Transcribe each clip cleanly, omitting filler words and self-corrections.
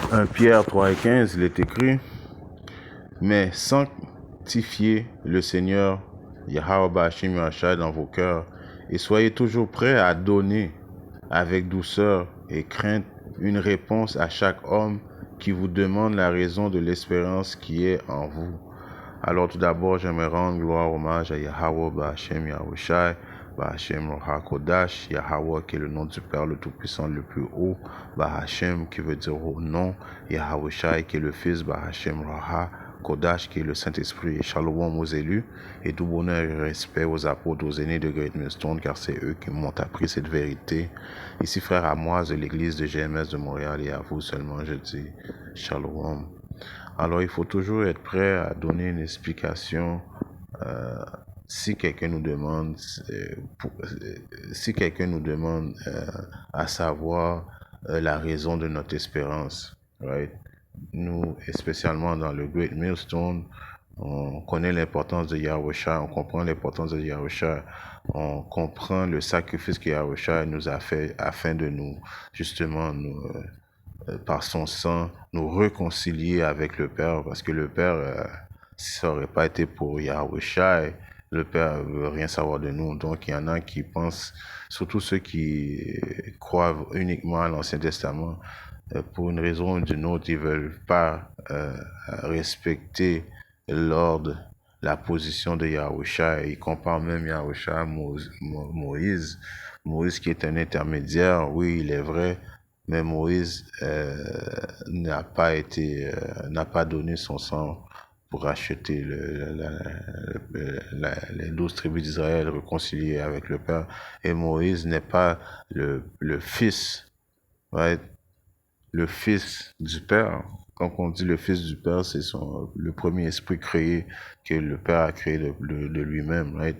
1 Pierre 3 et 15, il est écrit, mais sanctifiez le Seigneur Yahweh Bashim Yahshua dans vos cœurs et soyez toujours prêts à donner avec douceur et crainte une réponse à chaque homme qui vous demande la raison de l'espérance qui est en vous. Alors tout d'abord, j'aimerais rendre gloire, hommage à Yahweh Bashim Yahushai, Bahashem HaKodash, Yahweh qui est le nom du Père le Tout-Puissant le plus haut, Bahashem qui veut dire au nom, Yahushai qui est le Fils, Bahashem Raha, Kodash qui est le Saint-Esprit, et Shalom aux élus, et tout bonheur et respect aux apôtres, aux aînés de Great Millstone, car c'est eux qui m'ont appris cette vérité. Ici, frère Amoise de l'église de GMS de Montréal, et à vous seulement je dis Shalom. Alors, il faut toujours être prêt à donner une explication si quelqu'un nous demande, à savoir la raison de notre espérance, right? Nous, spécialement dans le Great Millstone, on connaît l'importance de Yahusha, on comprend l'importance de Yahusha, on comprend le sacrifice que Yahusha nous a fait afin de nous, justement, par son sang, nous réconcilier avec le Père, parce que le Père, si ça n'aurait pas été pour Yahusha, le Père ne veut rien savoir de nous. Donc, il y en a qui pensent, surtout ceux qui croient uniquement à l'Ancien Testament, pour une raison ou d'une autre, ils ne veulent pas respecter l'ordre, la position de Yahusha. Ils comparent même Yahusha à Moïse. Moïse qui est un intermédiaire, oui, il est vrai, mais Moïse n'a pas donné son sang pour acheter les 12 tribus d'Israël réconciliées avec le Père. Et Moïse n'est pas le fils, right? Le fils du Père. Quand on dit le fils du Père, c'est le premier esprit créé que le Père a créé de lui-même, right?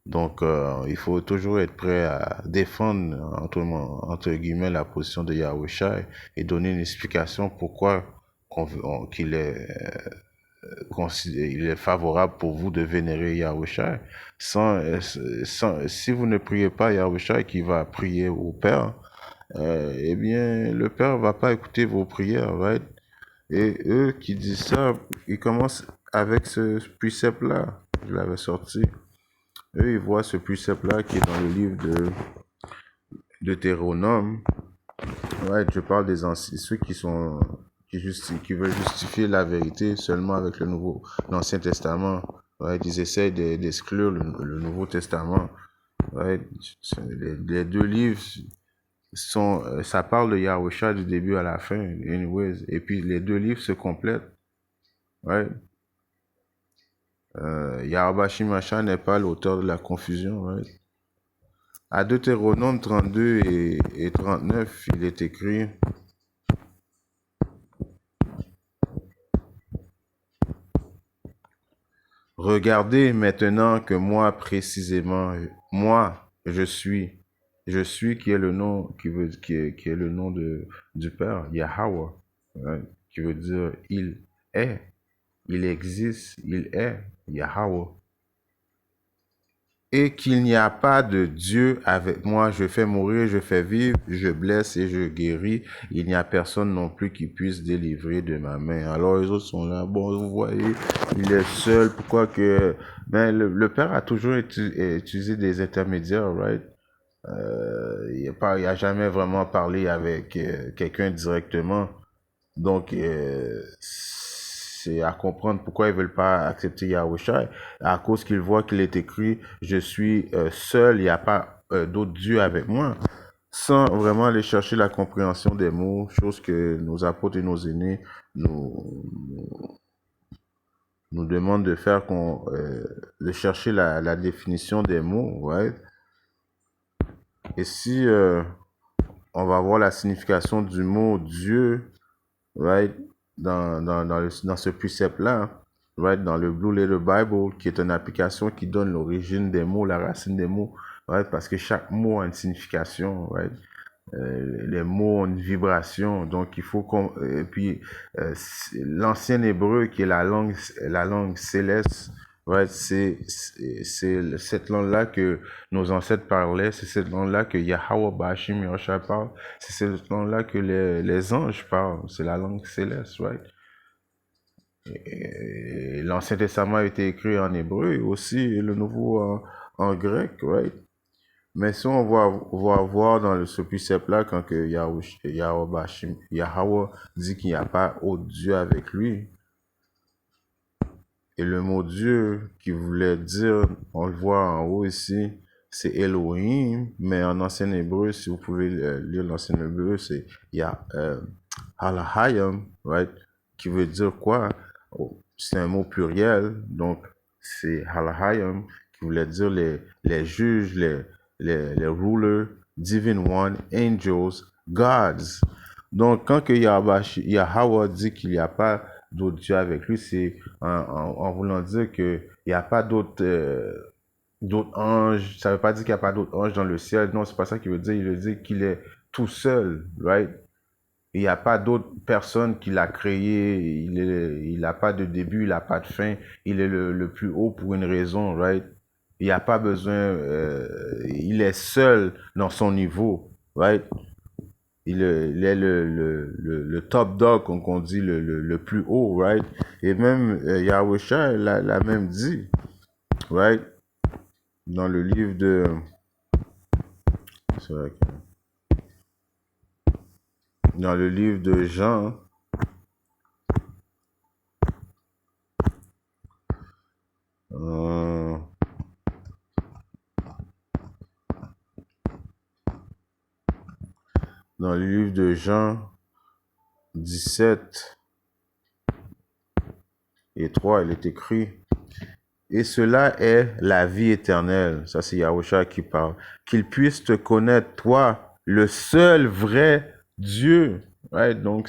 Donc, il faut toujours être prêt à défendre, entre guillemets, la position de Yahusha et donner une explication pourquoi qu'il est il est favorable pour vous de vénérer Yahusha. Si vous ne priez pas Yahusha qui va prier au Père, eh bien, le Père va pas écouter vos prières, right? Et eux qui disent ça, ils commencent avec ce précepte-là. Je l'avais sorti. Eux, ils voient ce précepte-là qui est dans le livre de Deutéronome. Ouais, je parle des anciens, ceux qui veulent justifier la vérité seulement avec l'Ancien Testament. Ouais, ils essaient d'exclure le Nouveau Testament. Ouais, les deux livres ça parle de Yahusha du début à la fin, anyways. Et puis les deux livres se complètent. Ouais. Yahweh Shimashah n'est pas l'auteur de la confusion. Ouais. À Deutéronome 32 et 39, il est écrit: regardez maintenant que moi précisément, moi je suis qui est le nom qui est le nom du Père, Yahweh, hein, qui veut dire est, il existe, il est Yahweh. Et qu'il n'y a pas de Dieu avec moi. Je fais mourir, je fais vivre, je blesse et je guéris. Il n'y a personne non plus qui puisse délivrer de ma main. Alors les autres sont là. Bon, vous voyez, il est seul. Pourquoi que... Mais le Père a toujours utilisé des intermédiaires, right? Il a jamais vraiment parlé avec quelqu'un directement. Donc, c'est à comprendre pourquoi ils veulent pas accepter Yahusha, à cause qu'ils voient qu'il est écrit, je suis seul, il n'y a pas d'autre Dieu avec moi, sans vraiment aller chercher la compréhension des mots, chose que nos apôtres et nos aînés nous demandent de faire, de chercher la définition des mots, ouais. Et si on va voir la signification du mot Dieu, right, dans ce précepte-là, right, dans le Blue Letter Bible, qui est une application qui donne l'origine des mots, la racine des mots, right, parce que chaque mot a une signification, right. Les mots ont une vibration, donc il faut qu'on... Et puis, l'ancien hébreu, qui est la langue céleste, right? Cette langue-là que nos ancêtres parlaient, c'est cette langue-là que Yahweh Bashim Yahushua parle, c'est cette langue-là que les anges parlent, c'est la langue céleste, right? L'Ancien Testament a été écrit en hébreu aussi, et le Nouveau en grec, right? Mais si va voir dans ce précepte-là, quand que Yahweh dit qu'il n'y a pas autre Dieu avec lui, et le mot Dieu qui voulait dire, on le voit en haut ici, c'est Elohim, mais en ancien hébreu, si vous pouvez lire l'ancien hébreu, c'est Halahayim, right? Qui veut dire quoi? C'est un mot pluriel, donc c'est Halahayim, qui voulait dire les juges, les rulers, divine one, angels, gods. Donc, quand que Yahweh dit qu'il n'y a pas d'autre Dieu avec lui, c'est en voulant dire qu'il n'y a pas d'autres anges. Ça ne veut pas dire qu'il n'y a pas d'autres anges dans le ciel. Non, c'est pas ça qu'il veut dire. Il veut dire qu'il est tout seul, right? Il n'y a pas d'autres personnes qu'il a créé. Il n'a pas de début, il n'a pas de fin. Il est le plus haut pour une raison, right? Il n'y a pas besoin. Il est seul dans son niveau, right? Il est le top dog, comme on dit, le plus haut, right? Et même Yahusha l'a même dit, right? Dans le livre de... C'est vrai dans le livre de Jean, euh, dans le livre de Jean 17 et 3, il est écrit: et cela est la vie éternelle. Ça, c'est Yahusha qui parle. Qu'ils puissent te connaître, toi, le seul vrai Dieu. Right? Donc,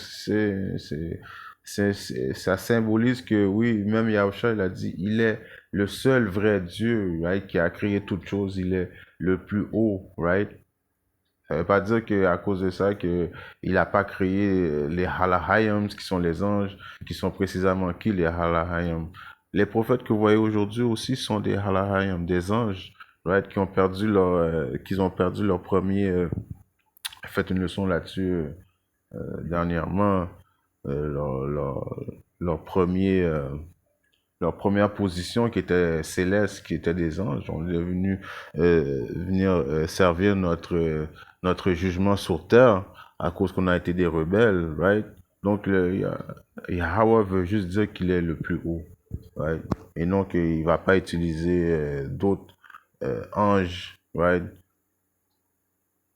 ça symbolise que, oui, même Yahusha, il a dit, il est le seul vrai Dieu, right? Qui a créé toutes choses. Il est le plus haut, right? Ça veut pas dire qu'à cause de ça, qu'il n'a pas créé les Halahayim, qui sont les anges, qui sont précisément qui, les Halahayim. Les prophètes que vous voyez aujourd'hui aussi sont des Halahayim, des anges, right, qu'ils ont perdu leur premier, fait une leçon là-dessus dernièrement, leur premier, leur première position qui était céleste, qui était des anges, on est venu venir servir notre jugement sur terre à cause qu'on a été des rebelles, right? Donc Yahweh veut juste dire qu'il est le plus haut, right? Et non qu'il va pas utiliser d'autres anges, right?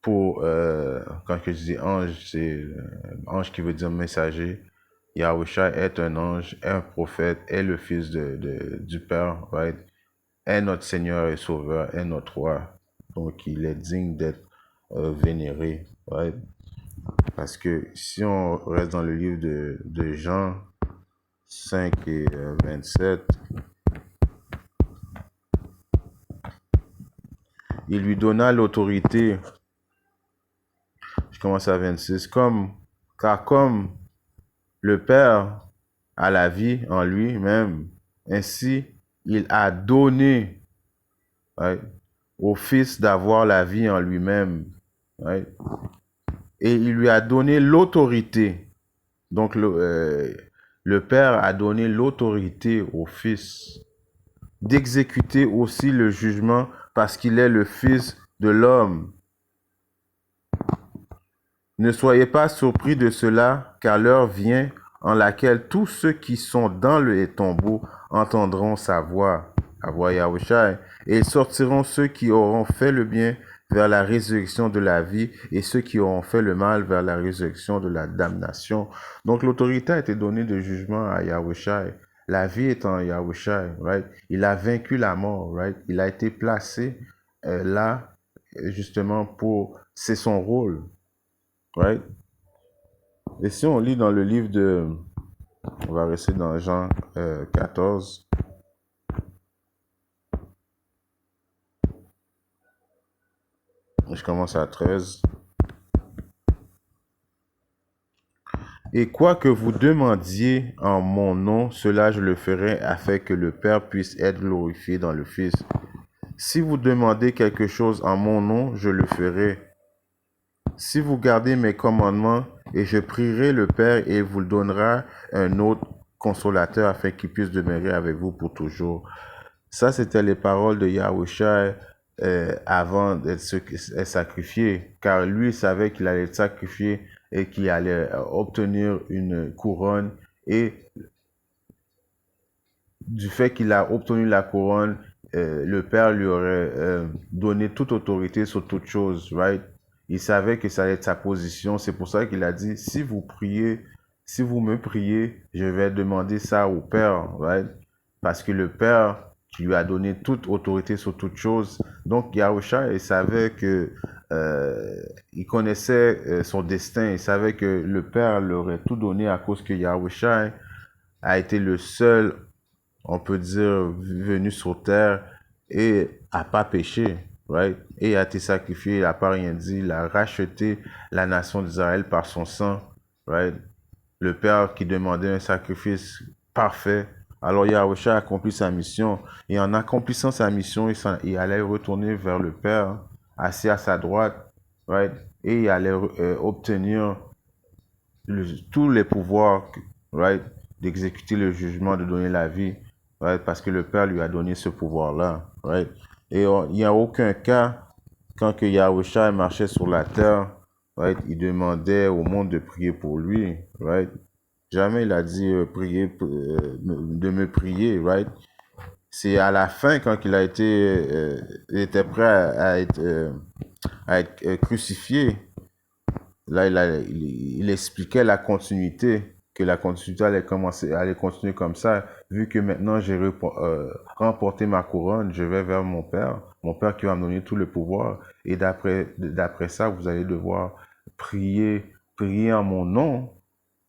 Pour quand je dis ange, c'est ange qui veut dire messager. Yahusha est un ange, est un prophète, est le fils du Père, right? Est notre Seigneur et Sauveur, est notre roi. Donc il est digne d'être vénéré, right? Parce que si on reste dans le livre de Jean 5 et 27, il lui donna l'autorité, je commence à 26, car comme le Père a la vie en lui-même, ainsi il a donné, right, au Fils d'avoir la vie en lui-même, right? Et il lui a donné l'autorité. Donc le Père a donné l'autorité au Fils d'exécuter aussi le jugement parce qu'il est le Fils de l'homme. Ne soyez pas surpris de cela, car l'heure vient en laquelle tous ceux qui sont dans le tombeau entendront sa voix, la voix Yahushua, et ils sortiront ceux qui auront fait le bien vers la résurrection de la vie et ceux qui auront fait le mal vers la résurrection de la damnation. Donc l'autorité a été donnée de jugement à Yahushua. La vie est en Yahushua, right? Il a vaincu la mort, right? Il a été placé là justement c'est son rôle. Right? Et si on lit dans le livre on va rester dans Jean 14. Je commence à 13. Et quoi que vous demandiez en mon nom, cela je le ferai afin que le Père puisse être glorifié dans le Fils. Si vous demandez quelque chose en mon nom, je le ferai. Si vous gardez mes commandements, et je prierai le Père et il vous donnera un autre consolateur afin qu'il puisse demeurer avec vous pour toujours. Ça, c'était les paroles de Yahushua avant d'être sacrifié, car lui savait qu'il allait être sacrifié et qu'il allait obtenir une couronne. Et du fait qu'il a obtenu la couronne, le Père lui aurait donné toute autorité sur toute chose, right? Il savait que ça allait être sa position. C'est pour ça qu'il a dit, si vous priez, si vous me priez, je vais demander ça au Père, right? Parce que le Père qui lui a donné toute autorité sur toute chose. Donc Yahusha, il savait que il connaissait son destin. Il savait que le Père leur aurait tout donné à cause que Yahusha a été le seul, on peut dire, venu sur terre et a pas péché, right? Et a été sacrifié, il n'a pas rien dit, il a racheté la nation d'Israël par son sang, right? Le Père qui demandait un sacrifice parfait. Alors Yahusha a accompli sa mission. Et en accomplissant sa mission, il allait retourner vers le Père, assis à sa droite, right? Et il allait obtenir tous les pouvoirs, right, d'exécuter le jugement, de donner la vie, right, parce que le Père lui a donné ce pouvoir-là, right. Et il n'y a aucun cas, quand que Yahusha marchait sur la terre, right, il demandait au monde de prier pour lui, right. Jamais il a dit de me prier, right. C'est à la fin, quand il était prêt à être crucifié, là, il expliquait la continuité, que la continuité allait continuer comme ça. Vu que maintenant j'ai remporté ma couronne, je vais vers mon Père qui va me donner tout le pouvoir. Et d'après ça, vous allez devoir prier en mon nom.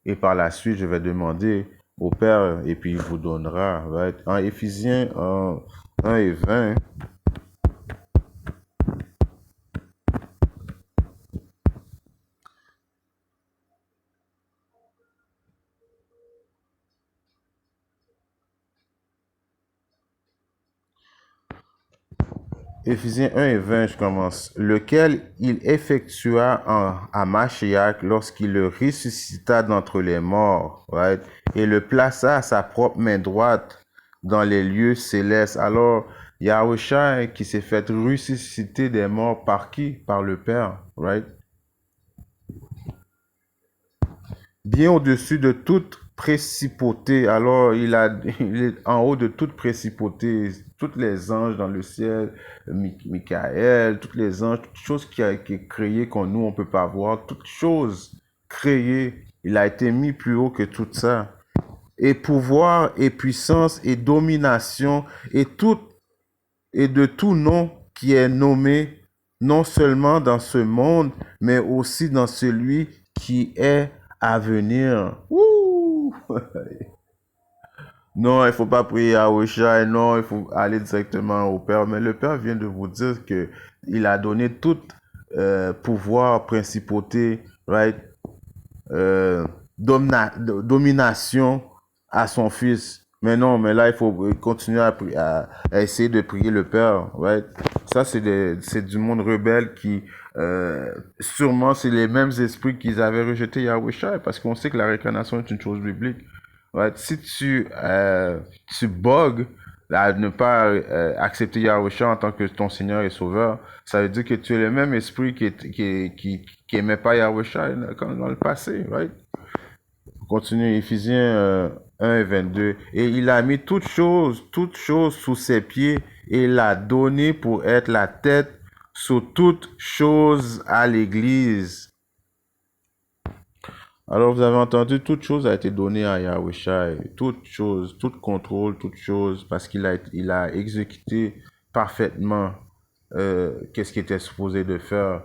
Et par la suite, je vais demander au Père et puis il vous donnera. Right? En Éphésiens 1 et 20, Éphésiens 1 et 20, je commence. Lequel il effectua à Mashiach lorsqu'il le ressuscita d'entre les morts, right? Et le plaça à sa propre main droite dans les lieux célestes. Alors, Yahusha qui s'est fait ressusciter des morts par qui? Par le Père, right? Bien au-dessus de toute principauté. Alors, il est en haut de toute principauté, tous les anges dans le ciel, Michael, tous les anges, toutes choses qui est créées qu'on nous, on peut pas voir, toutes choses créées, il a été mis plus haut que tout ça. Et pouvoir et puissance et domination et de tout nom qui est nommé non seulement dans ce monde, mais aussi dans celui qui est à venir. Ouh! Non, il faut pas prier à Osha, non, il faut aller directement au Père. Mais le Père vient de vous dire que il a donné tout pouvoir, principauté, right, domination à son fils. Mais non, mais là, il faut continuer à essayer de prier le Père, right? Ça, c'est du monde rebelle qui, sûrement, c'est les mêmes esprits qu'ils avaient rejeté Yahweh, parce qu'on sait que la réincarnation est une chose biblique. Ouais, si tu bugs à ne pas accepter Yahweh en tant que ton Seigneur et Sauveur, ça veut dire que tu es le même esprit qui aimait pas Yahweh comme dans le passé, right? Continue, Éphésiens 1 et 22. Et il a mis toutes choses sous ses pieds et l'a donné pour être la tête sur toutes choses à l'Église. Alors vous avez entendu, toute chose a été donnée à Yahweh, toute chose, tout contrôle, toute chose, parce il a exécuté parfaitement qu'est-ce qu'il était supposé de faire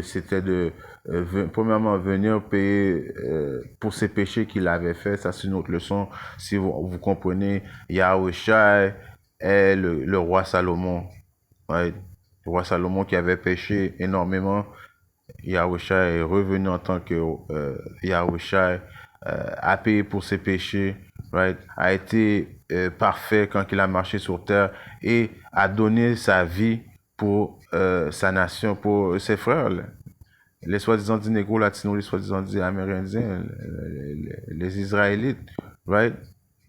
c'était de premièrement venir payer pour ses péchés qu'il avait fait. Ça c'est une autre leçon. Si vous comprenez, Yahweh est le roi Salomon, right? Le roi Salomon qui avait péché énormément. Yahusha est revenu en tant que Yahusha a payé pour ses péchés, right? A été parfait quand il a marché sur terre et a donné sa vie pour sa nation, pour ses frères, les soi-disant dits négro latinos, les soi-disant dits amérindiens, les Israélites, right?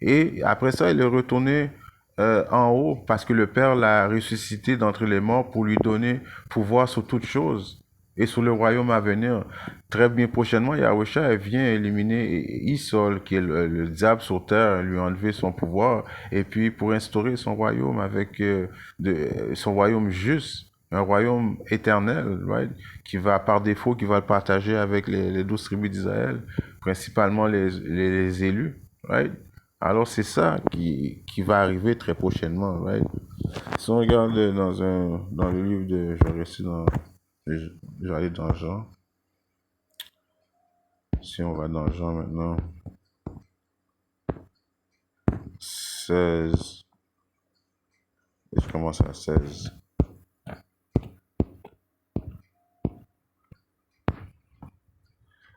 Et après ça, il est retourné en haut parce que le Père l'a ressuscité d'entre les morts pour lui donner pouvoir sur toutes choses et sur le royaume à venir. Très bien prochainement, Yahusha vient éliminer Isol, qui est le diable sur terre, lui enlever son pouvoir, et puis pour instaurer son royaume avec son royaume juste, un royaume éternel, right? Qui va par défaut, qui va le partager avec les 12 tribus d'Israël, principalement les élus, right? Alors c'est ça qui va arriver très prochainement, right? Si on regarde dans le livre de, je vais rester dans, je vais aller dans Jean. Si on va dans Jean maintenant, 16, et je commence à 16.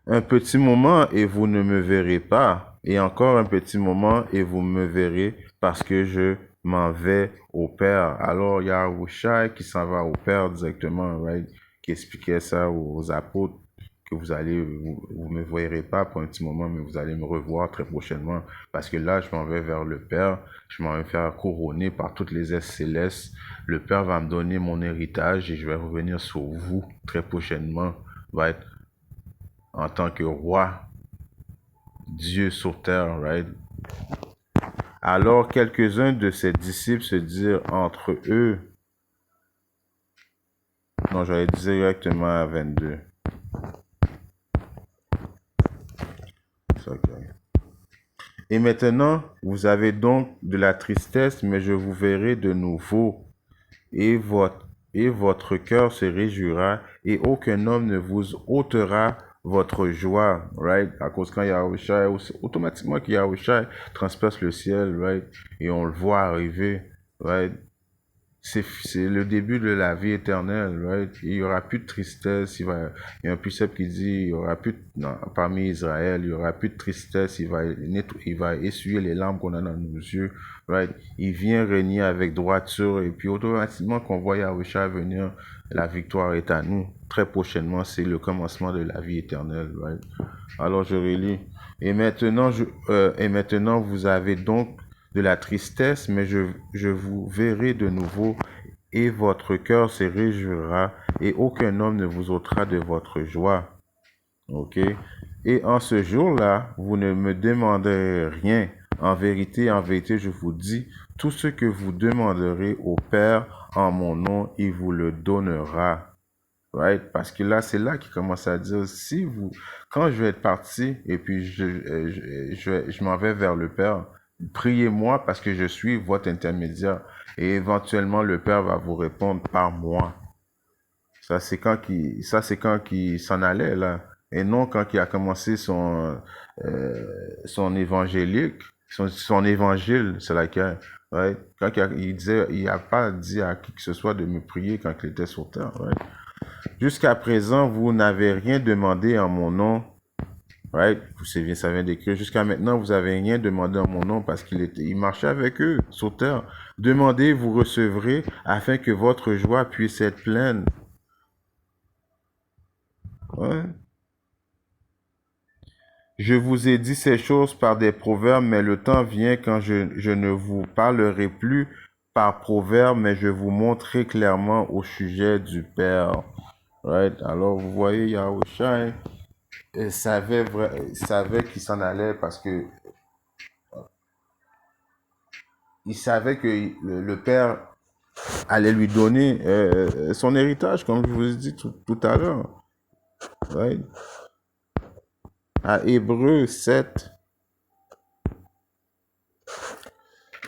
Un petit moment et vous ne me verrez pas, et encore un petit moment et vous me verrez parce que je m'en vais au Père. Alors il y a Yahushua qui s'en va au Père directement, right? Qui expliquait ça aux apôtres, que vous me verrez pas pour un petit moment, mais vous allez me revoir très prochainement, parce que là, je m'en vais vers le Père, je m'en vais faire couronner par toutes les ailes célestes. Le Père va me donner mon héritage et je vais revenir sur vous très prochainement, right? En tant que roi, Dieu sur terre, right? Alors quelques-uns de ses disciples se dirent entre eux, non, j'allais directement à 22. Et maintenant, vous avez donc de la tristesse, mais je vous verrai de nouveau, et votre cœur se réjouira, et aucun homme ne vous ôtera votre joie, right? À cause quand Yahushua, automatiquement que Yahushua transperce le ciel, right? Et on le voit arriver, right? C'est le début de la vie éternelle, right? Il y aura plus de tristesse, il y a un précepte qui dit, il y aura plus, non, parmi Israël, il y aura plus de tristesse, il va essuyer les larmes qu'on a dans nos yeux, right? Il vient régner avec droiture, et puis automatiquement qu'on voit Yahushua venir, la victoire est à nous. Très prochainement, c'est le commencement de la vie éternelle, right? Alors je relis. Et maintenant, vous avez donc de la tristesse, mais je vous verrai de nouveau, et votre cœur se réjouira, et aucun homme ne vous ôtera de votre joie. Ok? Et en ce jour-là, vous ne me demanderez rien. En vérité, je vous dis, tout ce que vous demanderez au Père en mon nom, il vous le donnera. Right? Parce que là, c'est là qu'il commence à dire, quand je vais être parti, et puis je m'en vais vers le Père, priez-moi parce que je suis votre intermédiaire, et éventuellement le Père va vous répondre par moi. Ça, c'est quand il s'en allait, là. Et non quand il a commencé son évangélique, son évangile, c'est laquelle, right? Quand il disait, il n'a pas dit à qui que ce soit de me prier quand il était sur terre, right? Jusqu'à présent, vous n'avez rien demandé en mon nom. Right? Ça vient d'écrire. Jusqu'à maintenant, vous n'avez rien demandé en mon nom parce il marchait avec eux sur terre. Demandez, vous recevrez, afin que votre joie puisse être pleine. Ouais. Je vous ai dit ces choses par des proverbes, mais le temps vient quand je ne vous parlerai plus par proverbes, mais je vous montrerai clairement au sujet du Père. Right? Alors, vous voyez, Yahushua, il savait qu'il s'en allait parce que il savait que le Père allait lui donner son héritage, comme je vous ai dit tout à l'heure. Right? À Hébreux 7,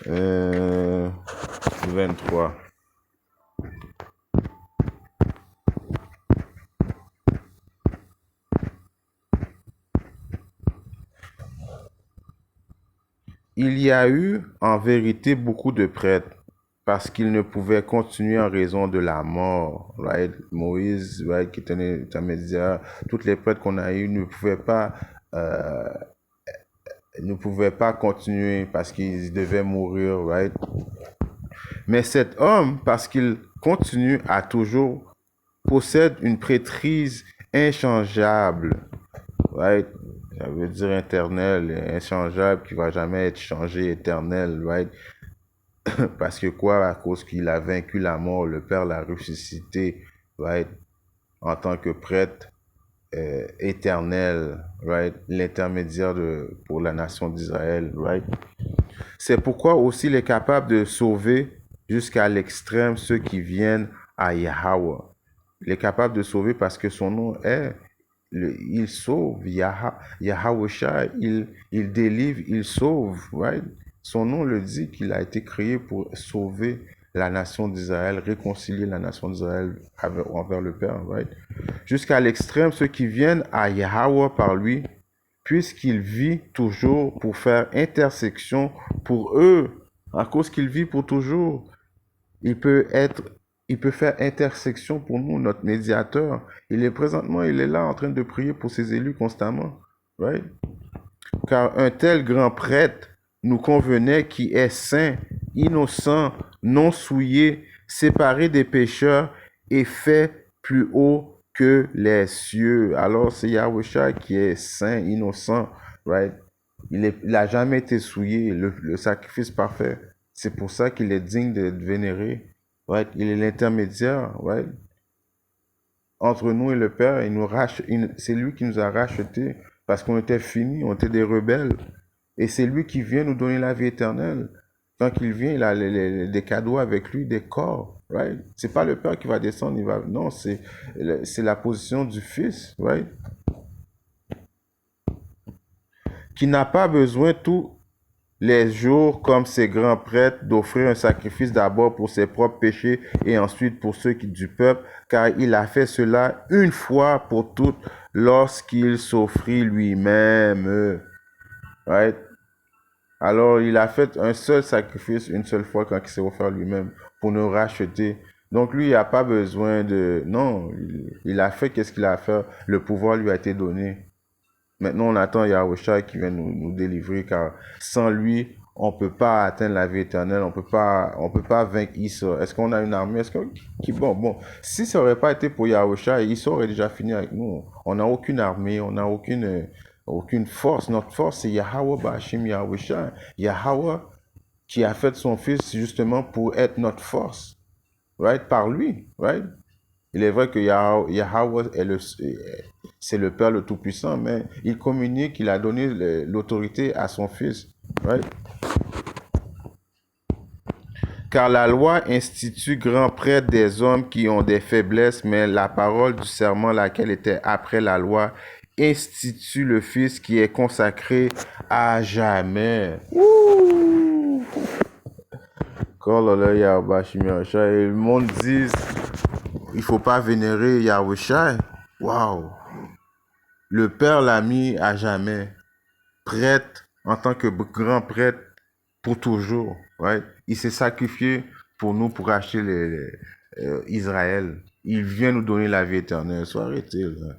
23. Il y a eu en vérité beaucoup de prêtres parce qu'ils ne pouvaient continuer en raison de la mort. Right? Moïse, right, qui était un intermédiaire, toutes les prêtres qu'on a eu ne pouvaient pas ne pouvait pas continuer parce qu'il devait mourir, right? Mais cet homme, parce qu'il continue à toujours, possède une prêtrise inchangeable, right? Ça veut dire éternel, inchangeable, qui va jamais être changé, éternel, right? Parce que quoi? À cause qu'il a vaincu la mort, le Père l'a ressuscité, right? En tant que prêtre éternel, right? L'intermédiaire pour la nation d'Israël, right? C'est pourquoi aussi il est capable de sauver jusqu'à l'extrême ceux qui viennent à Yahweh. Il est capable de sauver parce que son nom est, il sauve, Yahweh Shai, il délivre, il sauve, right? Son nom le dit qu'il a été créé pour sauver la nation d'Israël, réconcilier la nation d'Israël envers le Père, right? Jusqu'à l'extrême, ceux qui viennent à Yahweh par lui, puisqu'il vit toujours pour faire intersection pour eux, à cause qu'il vit pour toujours, il peut faire intersection pour nous, notre médiateur. Il est là en train de prier pour ses élus constamment, right? Car un tel grand prêtre nous convenait qui est saint, innocent, non souillé, séparé des pécheurs et fait plus haut que les cieux. Alors c'est Yahweh qui est saint, innocent, right? Il n'a jamais été souillé, le sacrifice parfait. C'est pour ça qu'il est digne d'être vénéré, right? Il est l'intermédiaire, right? Entre nous et le Père, c'est lui qui nous a rachetés parce qu'on était finis, on était des rebelles. Et c'est lui qui vient nous donner la vie éternelle. Quand il vient, il a des cadeaux avec lui, des corps, right? C'est pas le Père qui va descendre, non, c'est la position du Fils, right? Qui n'a pas besoin tous les jours, comme ces grands prêtres, d'offrir un sacrifice d'abord pour ses propres péchés et ensuite pour ceux du peuple, car il a fait cela une fois pour toutes lorsqu'il s'offrit lui-même, right? Alors, il a fait un seul sacrifice une seule fois quand il s'est offert lui-même pour nous racheter. Donc, lui, il n'a pas besoin de... Non, il a fait qu'est-ce qu'il a fait. Le pouvoir lui a été donné. Maintenant, on attend Yahweh qui vient nous délivrer, car sans lui, on ne peut pas atteindre la vie éternelle. On peut pas vaincre Issa. Est-ce qu'on a une armée? Bon, si ça n'aurait pas été pour Yahweh, Issa aurait déjà fini avec nous. On n'a aucune armée, on n'a aucune force. Notre force, c'est Yahweh Bashim Yahweh Shai. Yahweh qui a fait son fils justement pour être notre force, right? Par lui, right? Il est vrai que Yahweh c'est le Père le Tout-Puissant, mais il communique, il a donné l'autorité à son fils, right? Car la loi institue grand prêtre des hommes qui ont des faiblesses, mais la parole du serment, laquelle était après la loi, institue le Fils qui est consacré à jamais. Ouh! Et le monde dit, il faut pas vénérer Yahweh. Waouh! Le Père l'a mis à jamais. Prêtre, en tant que grand prêtre, pour toujours. Right? Il s'est sacrifié pour nous, pour acheter Israël. Il vient nous donner la vie éternelle. Soit arrêté. Là.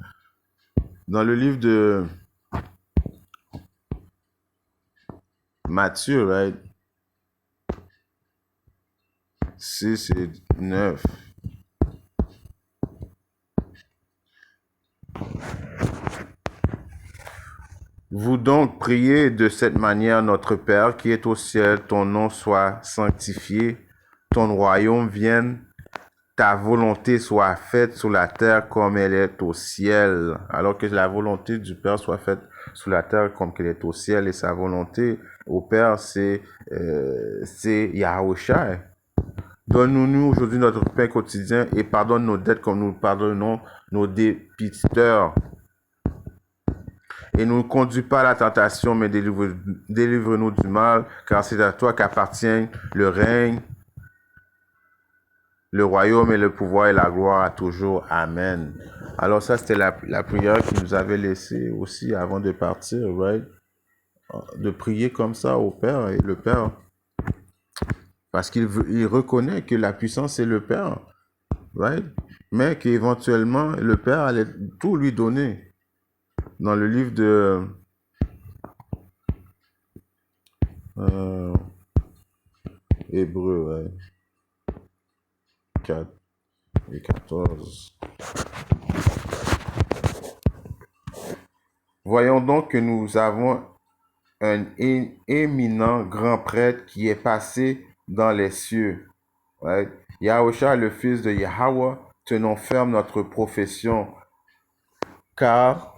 Dans le livre de Matthieu, right? 6 et 9. Vous donc priez de cette manière, notre Père qui est au ciel, ton nom soit sanctifié, ton royaume vienne, ta volonté soit faite sur la terre comme elle est au ciel. Alors que la volonté du Père soit faite sur la terre comme qu'elle est au ciel, et sa volonté au Père, c'est Yahushua. Donne-nous aujourd'hui notre pain quotidien et pardonne nos dettes comme nous pardonnons nos débiteurs. Et ne nous conduis pas à la tentation, mais délivre-nous du mal, car c'est à toi qu'appartient le règne, le royaume et le pouvoir et la gloire à toujours. Amen. Alors ça, c'était la prière qu'il nous avait laissée aussi avant de partir, right? De prier comme ça au Père, et le Père, parce qu'il reconnaît que la puissance est le Père, right? Mais qu'éventuellement, le Père allait tout lui donner. Dans le livre de Euh, Hébreu, ouais. 4 et 14. Voyons donc que nous avons un éminent grand prêtre qui est passé dans les cieux. Right? Yahusha, le fils de Yahweh, tenons ferme notre profession, car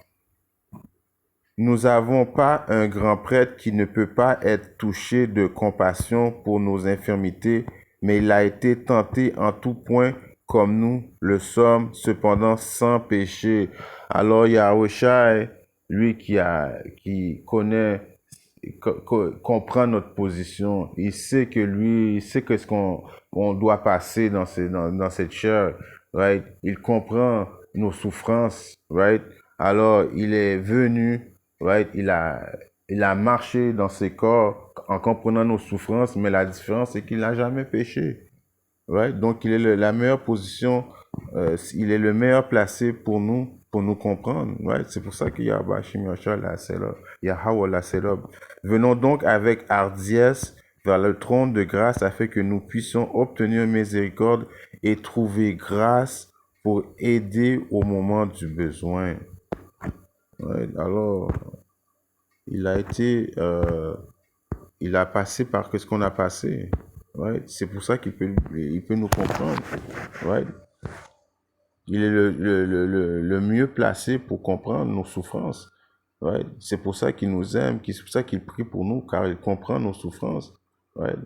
nous n'avons pas un grand prêtre qui ne peut pas être touché de compassion pour nos infirmités, mais il a été tenté en tout point comme nous le sommes, cependant sans péché. Alors Yahusha, lui qui connaît, comprend notre position, il sait que lui, il sait que ce qu'on doit passer dans cette chair, right? Il comprend nos souffrances, right? Alors il est venu, right? Il a marché dans ses corps en comprenant nos souffrances, mais la différence c'est qu'il n'a jamais péché. Right? Donc, il est la meilleure position, il est le meilleur placé pour nous comprendre. Right? C'est pour ça qu'il y a Bashim Yahshua la Selob, Yahweh la Selob. Venons donc avec hardiesse vers le trône de grâce afin que nous puissions obtenir miséricorde et trouver grâce pour aider au moment du besoin. Right? Alors, il a été, il a passé par ce qu'on a passé. Right? C'est pour ça il peut nous comprendre. Right? Il est le mieux placé pour comprendre nos souffrances. Right? C'est pour ça qu'il nous aime, c'est pour ça qu'il prie pour nous, car il comprend nos souffrances. Right?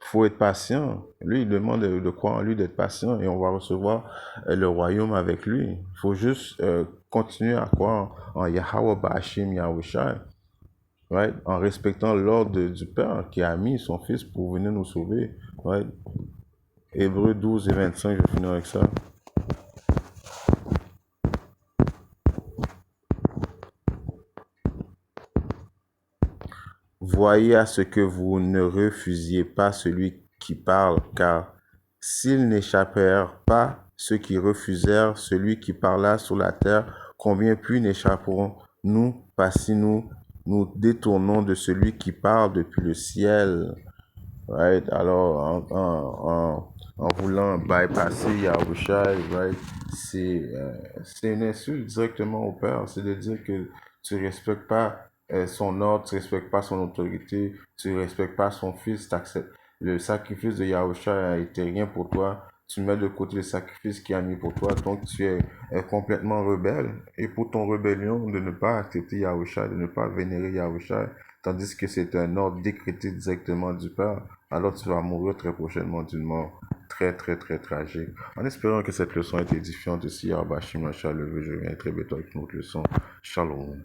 Faut être patient. Lui, il demande de croire en lui, d'être patient, et on va recevoir le royaume avec lui. Il faut juste continuer à croire en Yahweh Bashim Yahushai. Right? En respectant l'ordre du Père qui a mis son Fils pour venir nous sauver. Right? Hébreux 12 et 25, je vais finir avec ça. Voyez à ce que vous ne refusiez pas celui qui parle, car s'ils n'échappèrent pas ceux qui refusèrent celui qui parla sur la terre, combien plus n'échapperons-nous pas si nous nous détournons de celui qui parle depuis le ciel? Right? Alors, en voulant bypasser Yahushua, right? C'est une insulte directement au Père. C'est de dire que tu ne respectes pas son ordre, tu ne respectes pas son autorité, tu ne respectes pas son Fils, t'acceptes. Le sacrifice de Yahushua a été rien pour toi. Tu mets de côté le sacrifice qu'il a mis pour toi, donc tu es complètement rebelle. Et pour ton rébellion, de ne pas accepter Yahushua, de ne pas vénérer Yahushua, tandis que c'est un ordre décrété directement du Père, alors tu vas mourir très prochainement d'une mort très très très tragique. En espérant que cette leçon est édifiante, aussi Abba Shimon, le je viens très bientôt avec une autre leçon. Shalom.